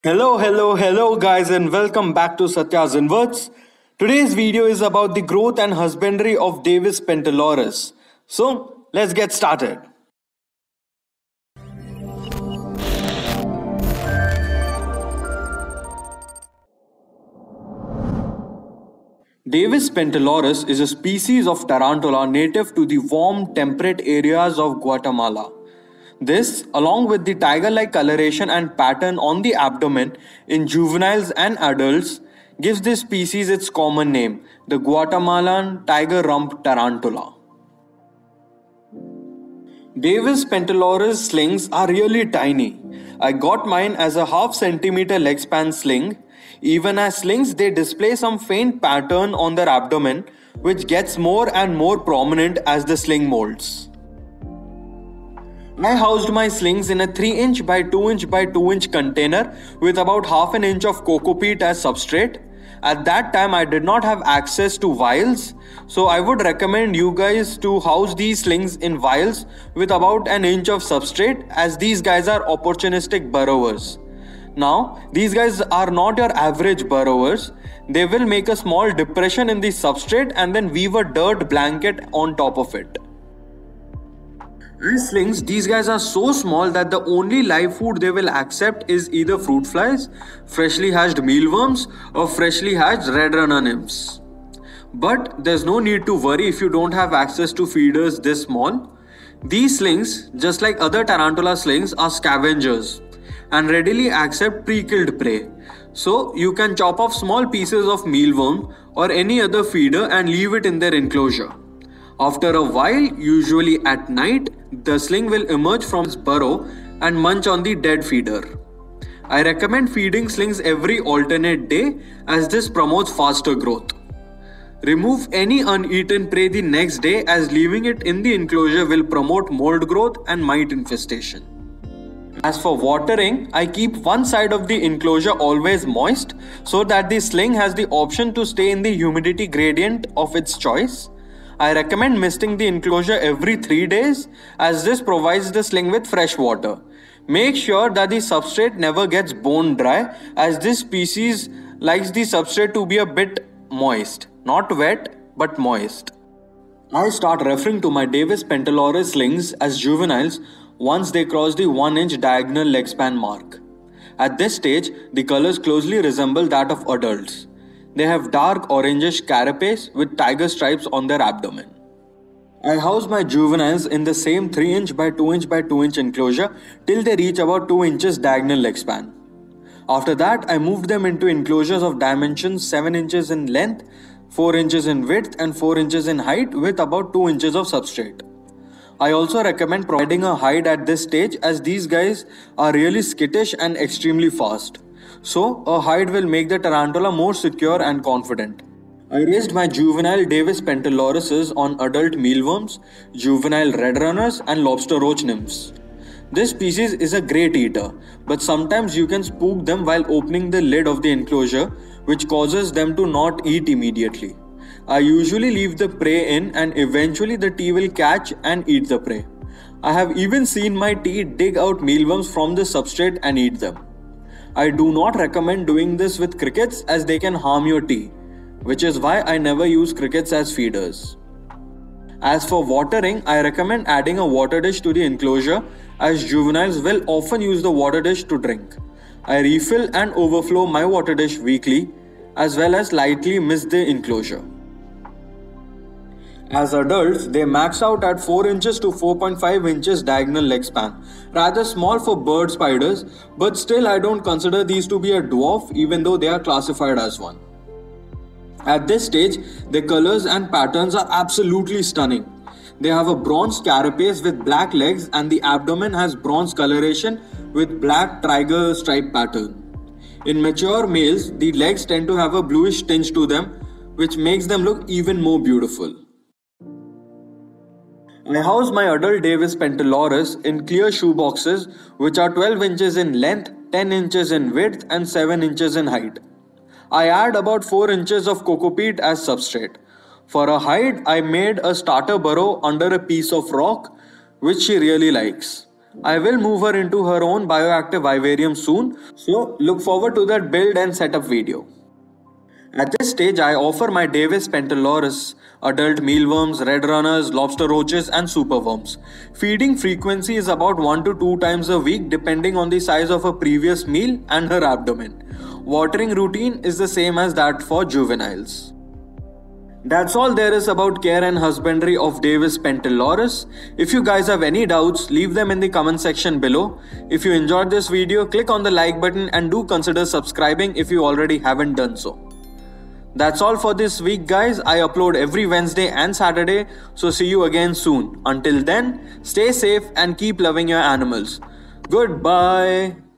Hello guys and welcome back to Satya's Inverts. Today's video is about the growth and husbandry of Davis pentaloris. So, let's get started. Davis pentaloris is a species of tarantula native to the warm temperate areas of Guatemala. This, along with the tiger-like coloration and pattern on the abdomen in juveniles and adults, gives this species its common name, the Guatemalan tiger rump tarantula. Davis pentaloris slings are really tiny. I got mine as a half centimeter leg span sling. Even as slings, they display some faint pattern on their abdomen, which gets more and more prominent as the sling molds. I housed my slings in a 3-inch by 2-inch by 2-inch container with about half an inch of coco peat as substrate. At that time I did not have access to vials, so I would recommend you guys to house these slings in vials with about an inch of substrate, as these guys are opportunistic burrowers. Now, these guys are not your average burrowers. They will make a small depression in the substrate and then weave a dirt blanket on top of it. As slings, these guys are so small that the only live food they will accept is either fruit flies, freshly hatched mealworms, or freshly hatched red runner nymphs. But there's no need to worry if you don't have access to feeders this small. These slings, just like other tarantula slings, are scavengers and readily accept pre-killed prey. So you can chop off small pieces of mealworm or any other feeder and leave it in their enclosure. After a while, usually at night, the sling will emerge from its burrow and munch on the dead feeder. I recommend feeding slings every alternate day, as this promotes faster growth. Remove any uneaten prey the next day, as leaving it in the enclosure will promote mold growth and mite infestation. As for watering, I keep one side of the enclosure always moist so that the sling has the option to stay in the humidity gradient of its choice. I recommend misting the enclosure every 3 days, as this provides the sling with fresh water. Make sure that the substrate never gets bone dry, as this species likes the substrate to be a bit moist. Not wet, but moist. I start referring to my Davis pentaloris slings as juveniles once they cross the 1-inch diagonal leg span mark. At this stage, the colors closely resemble that of adults. They have dark orangish carapace with tiger stripes on their abdomen. I house my juveniles in the same 3-inch by 2-inch by 2-inch enclosure till they reach about 2 inches diagonal leg span. After that, I moved them into enclosures of dimensions 7 inches in length, 4 inches in width and 4 inches in height with about 2 inches of substrate. I also recommend providing a hide at this stage, as these guys are really skittish and extremely fast. So, a hide will make the tarantula more secure and confident. I raised my juvenile Davis pentalorises on adult mealworms, juvenile red runners and lobster roach nymphs. This species is a great eater, but sometimes you can spook them while opening the lid of the enclosure, which causes them to not eat immediately. I usually leave the prey in, and eventually the tea will catch and eat the prey. I have even seen my tea dig out mealworms from the substrate and eat them. I do not recommend doing this with crickets, as they can harm your tea, which is why I never use crickets as feeders. As for watering, I recommend adding a water dish to the enclosure, as juveniles will often use the water dish to drink. I refill and overflow my water dish weekly, as well as lightly mist the enclosure. As adults, they max out at 4 inches to 4.5 inches diagonal leg span, rather small for bird spiders, but still I don't consider these to be a dwarf, even though they are classified as one. At this stage, their colors and patterns are absolutely stunning. They have a bronze carapace with black legs, and the abdomen has bronze coloration with black tiger stripe pattern. In mature males, the legs tend to have a bluish tinge to them, which makes them look even more beautiful. I house my adult Davis pentaloris in clear shoeboxes, which are 12 inches in length, 10 inches in width and 7 inches in height. I add about 4 inches of coco peat as substrate. For a hide, I made a starter burrow under a piece of rock, which she really likes. I will move her into her own bioactive vivarium soon, so look forward to that build and setup video. At this stage, I offer my Davis pentaloris, adult mealworms, red runners, lobster roaches, and superworms. Feeding frequency is about 1 to 2 times a week depending on the size of her previous meal and her abdomen. Watering routine is the same as that for juveniles. That's all there is about care and husbandry of Davis pentaloris. If you guys have any doubts, leave them in the comment section below. If you enjoyed this video, click on the like button and do consider subscribing if you already haven't done so. That's all for this week, guys. I upload every Wednesday and Saturday, so see you again soon. Until then, stay safe and keep loving your animals. Goodbye.